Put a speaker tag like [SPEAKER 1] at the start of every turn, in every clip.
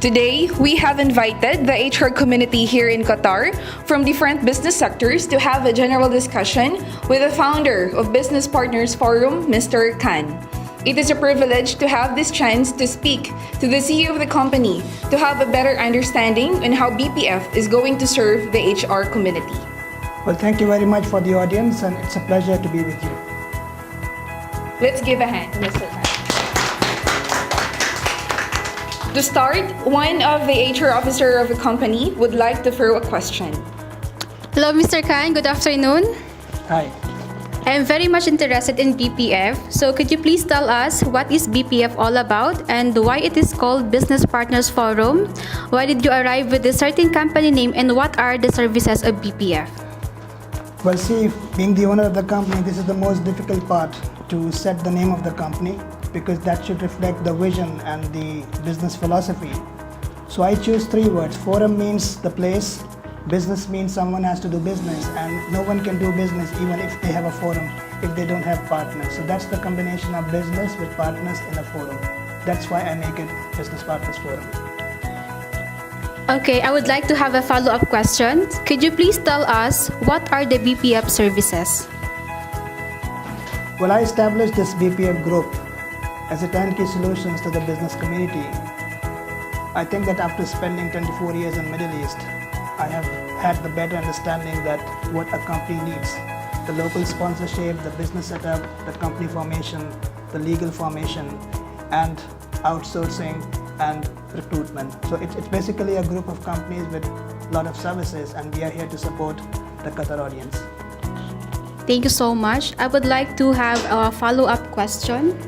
[SPEAKER 1] Today, we have invited the HR community here in Qatar from different business sectors to have a general discussion with the founder of Business Partners Forum, Mr. Khan. It is a privilege to have this chance to speak to the CEO of the company to have a better understanding on how BPF is going to serve the HR community.
[SPEAKER 2] Well, thank you very much for the audience, and it's a pleasure to be with you.
[SPEAKER 1] Let's give a hand to Mr. Khan. To start, one of the HR officer of the company would like to throw a question.
[SPEAKER 3] Hello, Mr. Khan. Good afternoon.
[SPEAKER 2] Hi.
[SPEAKER 3] I am very much interested in BPF. So could you please tell us what is BPF all about and why it is called Business Partners Forum? Why did you arrive with a certain company name and what are the services of BPF?
[SPEAKER 2] Well, see, being the owner of the company, this is the most difficult part to set the name of the company because that should reflect the vision and the business philosophy. So I choose three words. Forum means the place, business means someone has to do business, and no one can do business even if they have a forum, if they don't have partners. So that's the combination of business with partners in a forum. That's why I make it Business Partners Forum.
[SPEAKER 3] Okay, I would like to have a follow-up question. Could you please tell us what are the BPF services?
[SPEAKER 2] Well, I established this BPF group as a turnkey solutions to the business community. I think that after spending 24 years in Middle East, I have had the better understanding that what a company needs. The local sponsorship, the business setup, the company formation, the legal formation, and outsourcing and recruitment. So it's basically a group of companies with a lot of services, and we are here to support the Qatar audience.
[SPEAKER 3] Thank you so much. I would like to have a follow-up question.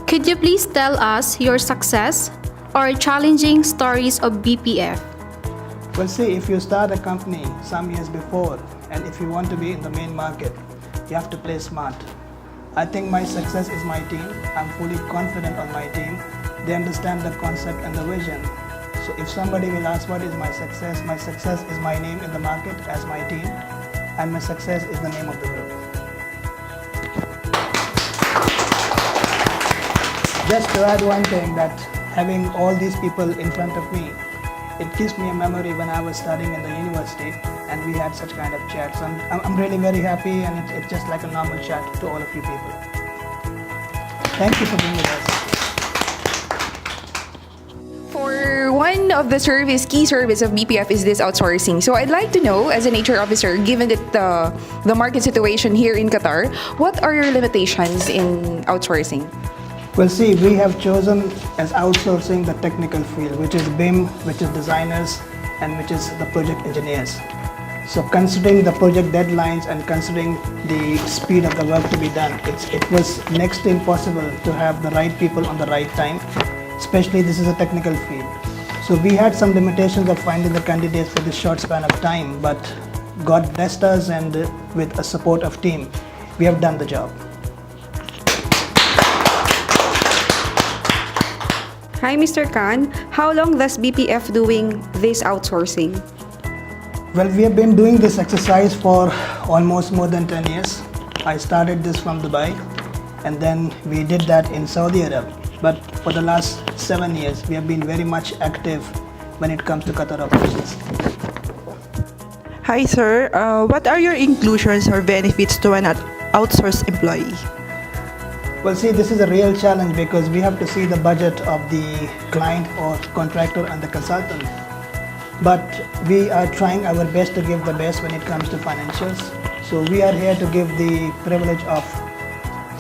[SPEAKER 3] Could you please tell us your success or challenging stories of BPF?
[SPEAKER 2] Well, see, if you start a company some years before, and if you want to be in the main market, you have to play smart. I think my success is my team. I'm fully confident on my team. They understand the concept and the vision. So if somebody will ask what is my success is my name in the market as my team, and my success is the name of the group. Just to add one thing, that having all these people in front of me, it gives me a memory when I was studying in the university and we had such kind of chats. I'm really very happy, and it's just like a normal chat to all of you people. Thank you for being with us.
[SPEAKER 1] For one of the key service of BPF is this outsourcing. So I'd like to know, as an HR officer, given that the market situation here in Qatar, what are your limitations in outsourcing?
[SPEAKER 2] Well, see, we have chosen as outsourcing the technical field, which is BIM, which is designers, and which is the project engineers. So considering the project deadlines and considering the speed of the work to be done, it was next to impossible to have the right people on the right time, especially this is a technical field. So we had some limitations of finding the candidates for this short span of time, but God blessed us, and with a support of team, we have done the job.
[SPEAKER 4] Hi, Mr. Khan. How long does BPF doing this outsourcing?
[SPEAKER 2] Well, we have been doing this exercise for almost more than 10 years. I started this from Dubai, and then we did that in Saudi Arabia. But for the last 7 years, we have been very much active when it comes to Qatar operations.
[SPEAKER 5] Hi, sir. What are your inclusions or benefits to an outsourced employee?
[SPEAKER 2] Well, see, this is a real challenge because we have to see the budget of the client or contractor and the consultant. But we are trying our best to give the best when it comes to financials. So we are here to give the privilege of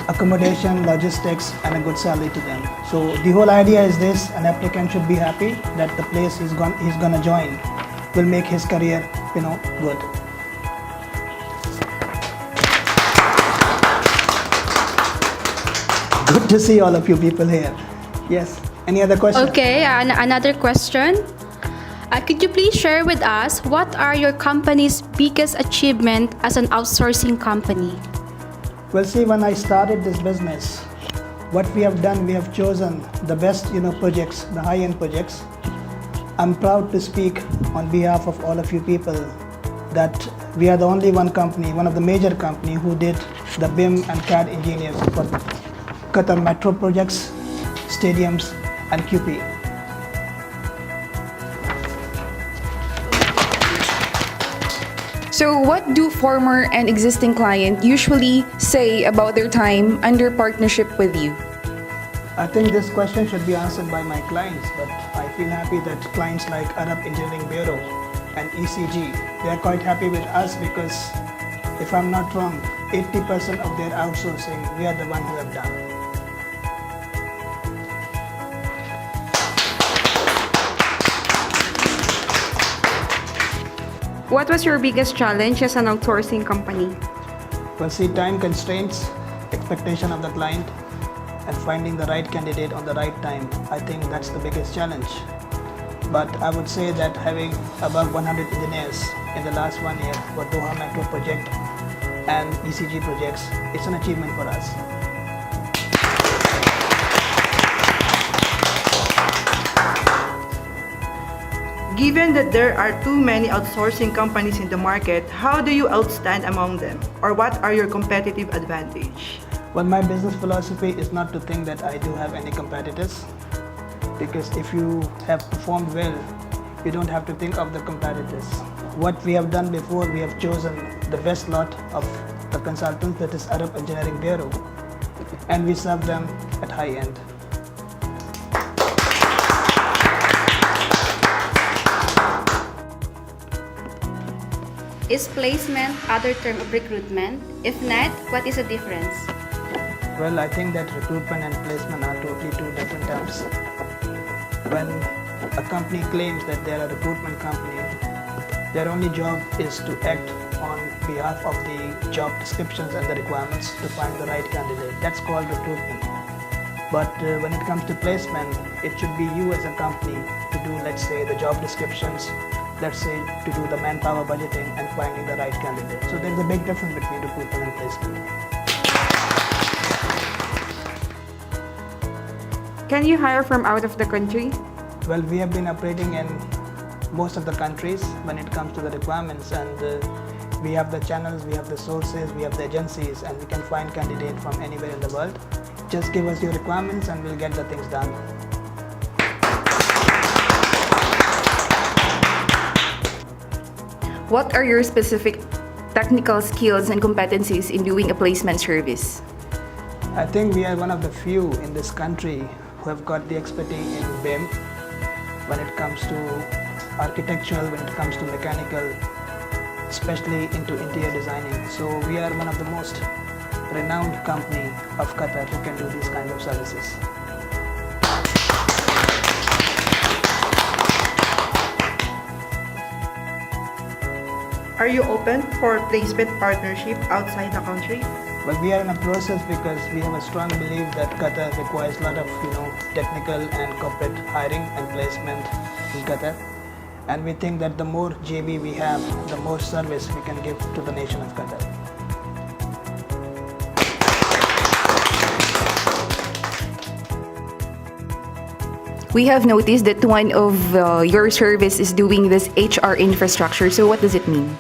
[SPEAKER 2] accommodation, logistics, and a good salary to them. So the whole idea is this: an applicant should be happy that the place he's gonna join will make his career, good. Good to see all of you people here. Yes. Any other questions?
[SPEAKER 3] Okay, another question. Could you please share with us what are your company's biggest achievement as an outsourcing company?
[SPEAKER 2] Well, see, when I started this business, what we have done, we have chosen the best, projects, the high-end projects. I'm proud to speak on behalf of all of you people that we are the only one company, one of the major company who did the BIM and CAD engineers for Qatar metro projects, stadiums, and QP.
[SPEAKER 1] So, what do former and existing client usually say about their time under partnership with you?
[SPEAKER 2] I think this question should be answered by my clients, but I feel happy that clients like Arab Engineering Bureau and ECG, they are quite happy with us because, if I'm not wrong, 80% of their outsourcing, we are the one who have done.
[SPEAKER 4] What was your biggest challenge as an outsourcing company?
[SPEAKER 2] Well, see, time constraints, expectation of the client, and finding the right candidate on the right time, I think that's the biggest challenge. But I would say that having above 100 engineers in the last 1 year for Doha Metro project and ECG projects, it's an achievement for us.
[SPEAKER 5] Given that there are too many outsourcing companies in the market, how do you outstand among them? Or what are your competitive advantage?
[SPEAKER 2] Well, my business philosophy is not to think that I do have any competitors, because if you have performed well, you don't have to think of the competitors. What we have done before, we have chosen the best lot of the consultants, that is Arab Engineering Bureau, and we serve them at high end.
[SPEAKER 3] Is placement other term of recruitment? If not, what is the difference?
[SPEAKER 2] Well, I think that recruitment and placement are totally two different terms. When a company claims that they are a recruitment company, their only job is to act on behalf of the job descriptions and the requirements to find the right candidate. That's called recruitment. But when it comes to placement, it should be you as a company to do, let's say, the job descriptions, let's say, to do the manpower budgeting and finding the right candidate. So there's a big difference between recruitment and placement.
[SPEAKER 4] Can you hire from out of the country?
[SPEAKER 2] Well, we have been operating in most of the countries when it comes to the requirements, and we have the channels, we have the sources, we have the agencies, and we can find candidates from anywhere in the world. Just give us your requirements and we'll get the things done.
[SPEAKER 1] What are your specific technical skills and competencies in doing a placement service?
[SPEAKER 2] I think we are one of the few in this country who have got the expertise in BIM when it comes to architectural, when it comes to mechanical, especially into interior designing. So we are one of the most renowned company of Qatar who can do these kinds of services.
[SPEAKER 5] Are you open for placement partnership outside the country?
[SPEAKER 2] Well, we are in a process because we have a strong belief that Qatar requires a lot of technical and corporate hiring and placement in Qatar. And we think that the more JV we have, the more service we can give to the nation of Qatar.
[SPEAKER 1] We have noticed that one of your service is doing this HR infrastructure. So what does it mean?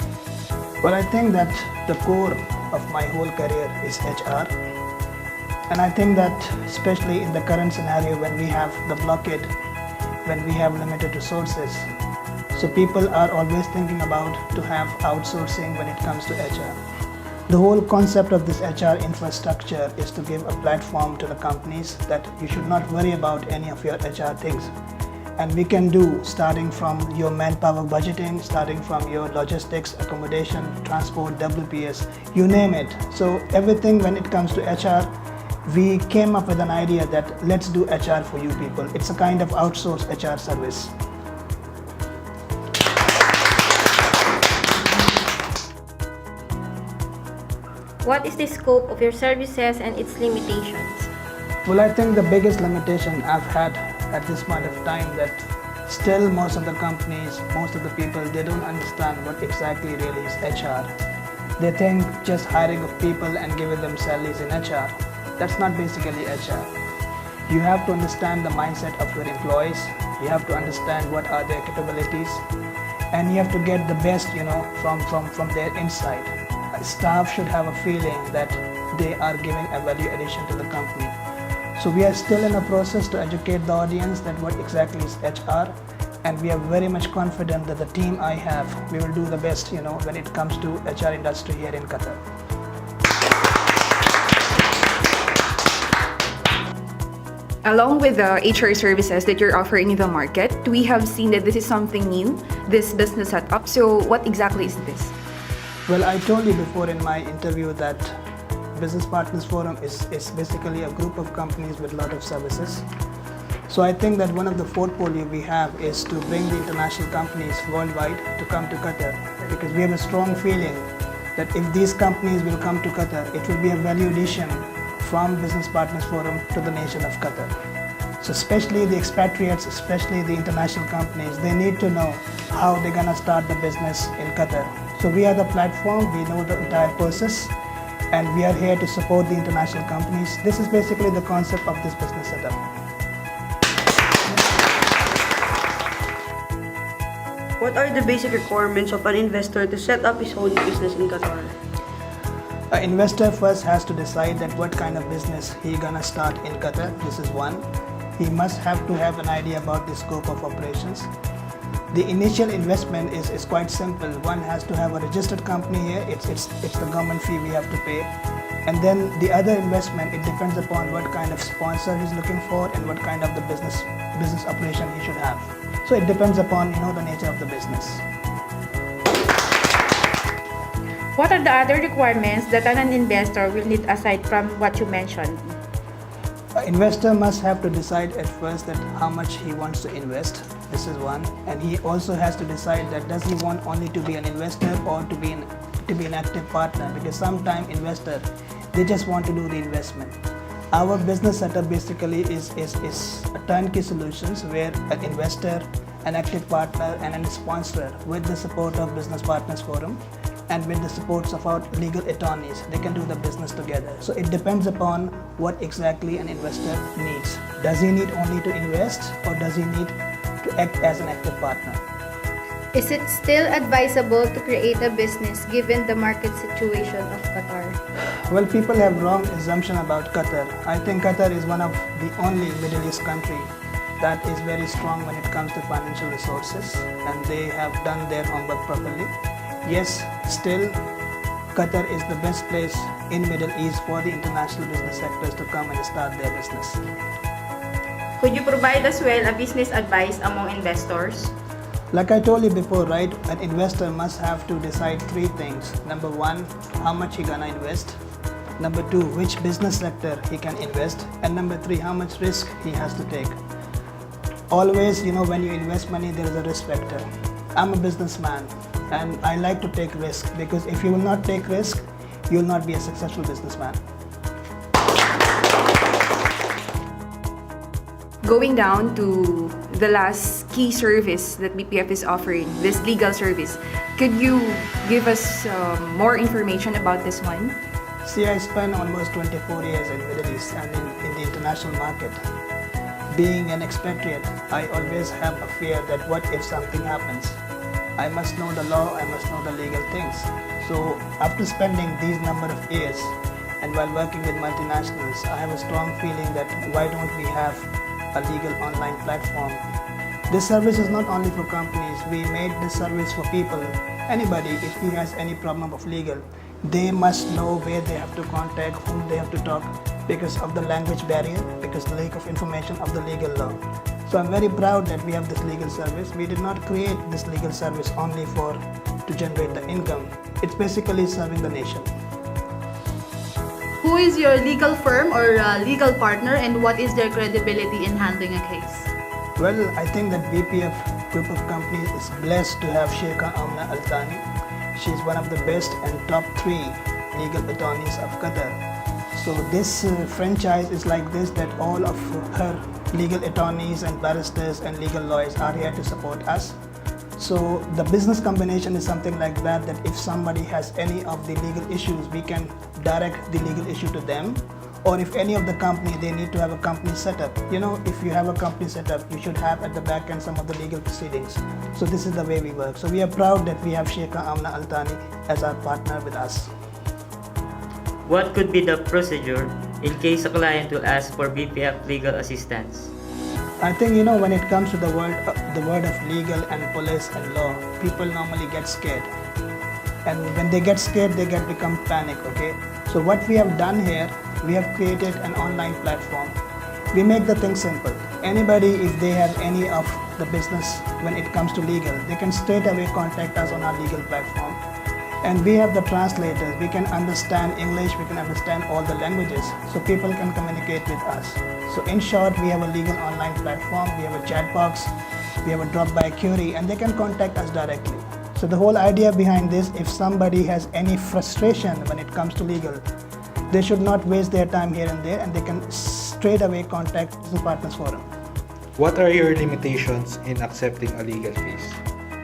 [SPEAKER 2] Well, I think that the core of my whole career is HR. And I think that especially in the current scenario when we have the blockade, when we have limited resources, so people are always thinking about to have outsourcing when it comes to HR. The whole concept of this HR infrastructure is to give a platform to the companies that you should not worry about any of your HR things. And we can do starting from your manpower budgeting, starting from your logistics, accommodation, transport, WPS, you name it. So everything when it comes to HR, we came up with an idea that let's do HR for you people. It's a kind of outsourced HR service.
[SPEAKER 6] What is the scope of your services and its limitations?
[SPEAKER 2] Well, I think the biggest limitation I've had at this point of time that still most of the companies, most of the people, they don't understand what exactly really is HR. They think just hiring of people and giving them salaries in HR. That's not basically HR. You have to understand the mindset of your employees. You have to understand what are their capabilities, and you have to get the best, from their inside. Staff should have a feeling that they are giving a value addition to the company. So we are still in a process to educate the audience that what exactly is HR, and we are very much confident that the team I have, we will do the best, when it comes to HR industry here in Qatar.
[SPEAKER 1] Along with the HR services that you're offering in the market, we have seen that this is something new, this business setup. So what exactly is this?
[SPEAKER 2] Well, I told you before in my interview that Business Partners Forum is basically a group of companies with a lot of services. So I think that one of the portfolio we have is to bring the international companies worldwide to come to Qatar, because we have a strong feeling that if these companies will come to Qatar, it will be a value addition from Business Partners Forum to the nation of Qatar. So especially the expatriates, especially the international companies, they need to know how they're gonna start the business in Qatar. So we are the platform, we know the entire process, and we are here to support the international companies. This is basically the concept of this business setup.
[SPEAKER 7] What are the basic requirements of an investor to set up his own business in Qatar?
[SPEAKER 2] An investor first has to decide that what kind of business he gonna start in Qatar. This is one. He must have to have an idea about the scope of operations. The initial investment is quite simple. One has to have a registered company here. It's the government fee we have to pay. And then the other investment, it depends upon what kind of sponsor he's looking for and what kind of the business operation he should have. So it depends upon the nature of the business.
[SPEAKER 6] What are the other requirements that an investor will need aside from what you mentioned?
[SPEAKER 2] An investor must have to decide at first that how much he wants to invest. This is one. And he also has to decide that does he want only to be an investor or to be an active partner, because sometimes investor, they just want to do the investment. Our business setup basically is a turnkey solutions where an investor, an active partner and a sponsor, with the support of Business Partners Forum and with the supports of our legal attorneys, they can do the business together. So it depends upon what exactly an investor needs. Does he need only to invest or does he need to act as an active partner?
[SPEAKER 3] Is it still advisable to create a business given the market situation of Qatar?
[SPEAKER 2] Well, people have wrong assumption about Qatar. I think Qatar is one of the only Middle East country that is very strong when it comes to financial resources, and they have done their homework properly. Yes, still Qatar is the best place in Middle East for the international business sectors to come and start their business.
[SPEAKER 6] Could you provide as well a business advice among investors?
[SPEAKER 2] Like I told you before, right, an investor must have to decide three things. Number one, how much he gonna invest. Number two, which business sector he can invest. And number three, how much risk he has to take. Always, when you invest money, there is a risk factor. I'm a businessman and I like to take risk, because if you will not take risk, you will not be a successful businessman.
[SPEAKER 1] Going down to the last key service that BPF is offering, this legal service, could you give us more information about this one?
[SPEAKER 2] See, I spent almost 24 years in Middle East and in the international market. Being an expatriate, I always have a fear that what if something happens? I must know the law, I must know the legal things. So after spending these number of years and while working with multinationals, I have a strong feeling that why don't we have a legal online platform. This service is not only for companies, we made this service for people. Anybody, if he has any problem of legal, they must know where they have to contact, whom they have to talk, because of the language barrier, because the lack of information of the legal law. So I'm very proud that we have this legal service. We did not create this legal service only to generate the income. It's basically serving the nation.
[SPEAKER 8] Who is your legal firm or legal partner, and what is their credibility in handling a case?
[SPEAKER 2] Well, I think that BPF group of companies is blessed to have Sheikha Aamir Saeed. She is one of the best and top 3 legal attorneys of Qatar. So this franchise is like this, that all of her legal attorneys and barristers and legal lawyers are here to support us. So the business combination is something like that if somebody has any of the legal issues, we can direct the legal issue to them. Or if any of the company, they need to have a company setup. If you have a company setup, you should have at the back end some of the legal proceedings. So this is the way we work. So we are proud that we have Sheikha Aamir Saeed as our partner with us.
[SPEAKER 9] What could be the procedure in case a client will ask for BPF legal assistance?
[SPEAKER 2] I think when it comes to the word of legal and police and law, people normally get scared, and when they get scared, they become panic. Okay, so what we have done here, we have created an online platform. We make the thing simple. Anybody, if they have any of the business when it comes to legal, they can straight away contact us on our legal platform. And we have the translators. We can understand English, we can understand all the languages, so people can communicate with us. So in short, we have a legal online platform, we have a chat box, we have a drop by query, and they can contact us directly. So the whole idea behind this, if somebody has any frustration when it comes to legal, they should not waste their time here and there, and they can straight away contact the Partners Forum.
[SPEAKER 10] What are your limitations in accepting a legal case?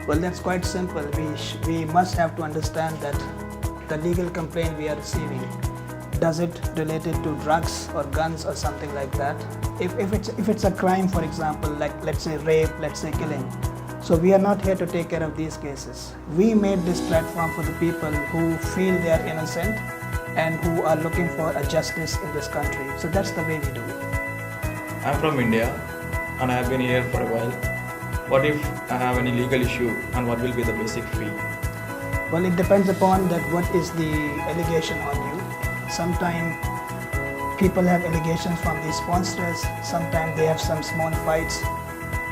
[SPEAKER 2] Well, that's quite simple. We must have to understand that the legal complaint we are receiving, does it related to drugs or guns or something like that? If it's a crime, for example, like let's say rape, let's say killing, so we are not here to take care of these cases. We made this platform for the people who feel they are innocent and who are looking for a justice in this country. So that's the way we do it.
[SPEAKER 11] I'm from India and I have been here for a while. What if I have any legal issue and what will be the basic fee?
[SPEAKER 2] Well, it depends upon that what is the allegation on you. Sometimes people have allegations from the sponsors, sometimes they have some small fights,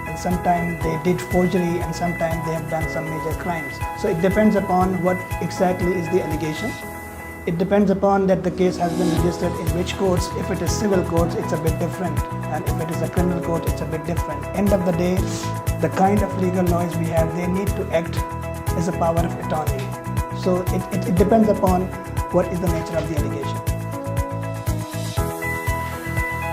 [SPEAKER 2] and sometimes they did forgery, and sometimes they have done some major crimes. So it depends upon what exactly is the allegation. It depends upon that the case has been registered in which courts. If it is civil courts, it's a bit different, and if it is a criminal court, it's a bit different. End of the day, the kind of legal lawyers we have, they need to act as a power of attorney. So it depends upon what is the nature of the allegation.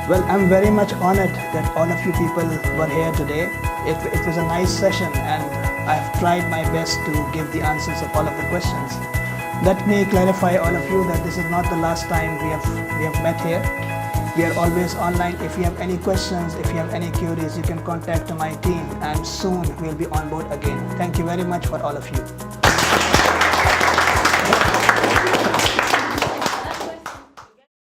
[SPEAKER 2] Well, I'm very much honored that all of you people were here today. It was a nice session, and I've tried my best to give the answers of all of the questions. Let me clarify all of you that this is not the last time we have met here. We are always online. If you have any questions, if you have any queries, you can contact my team, and soon we'll be on board again. Thank you very much for all of you.